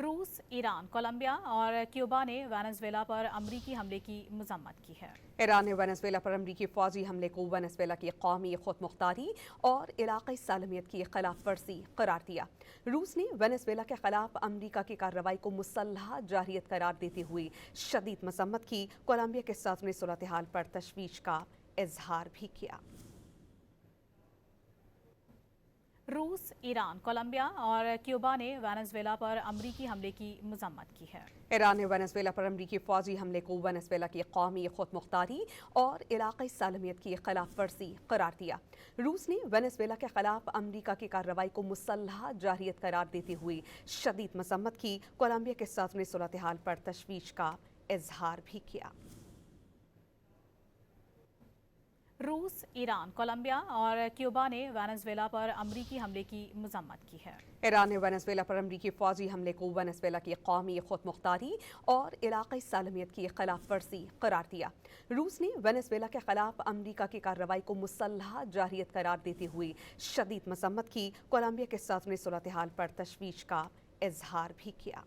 रूस, Iran, Colombia और Cuba ने वेनेजुएला पर अमरीकी हमले की मजम्मत की है। ईरान ने वेनेजुएला पर अमरीकी फौजी हमले को वेनेजुएला की कौमी खुदमुख्तारी और इलाक़ाई सालमियत की खिलाफ वर्जी करार दिया। रूस ने वेनेजुएला के खिलाफ अमरीका की कार्रवाई को मुसल्लह जारहियत करार देते हुए शदीद मजम्मत की। कोलंबिया के साथ ने सूरत हाल पर तशवीश का इजहार भी किया। रूस, ईरान, कोलंबिया और क्यूबा ने वेनेजुएला पर अमरीकी हमले की मजम्मत की है। ईरान ने वेनेजुएला पर अमरीकी फौजी हमले को वेनेजुएला की कौमी खुदमुख्तारी और इलाक़ाई सालमियत की खिलाफ वर्जी करार दिया। रूस ने वेनेजुएला के खिलाफ अमरीका की कार्रवाई को मुसल्लह जारहियत करार देते हुए शदीद मजम्मत की। कोलंबिया के साथ ने सूरत हाल पर तशवीश का इजहार भी किया। रूस, ईरान, कोलंबिया और क्यूबा ने वेनेजुएला पर अमरीकी हमले की मजम्मत की है। ईरान ने वेनेजुएला पर अमरीकी फौजी हमले को वेनेजुएला की कौमी खुदमुख्तारी और इलाक़ाई सालमियत की खिलाफ वर्जी करार दिया। रूस ने वेनेजुएला के खिलाफ अमरीका की कार्रवाई को मुसल्लह जारहियत करार देते हुए शदीद मजम्मत की। कोलंबिया के साथ ने सूरत हाल पर तशवीश का इजहार भी किया।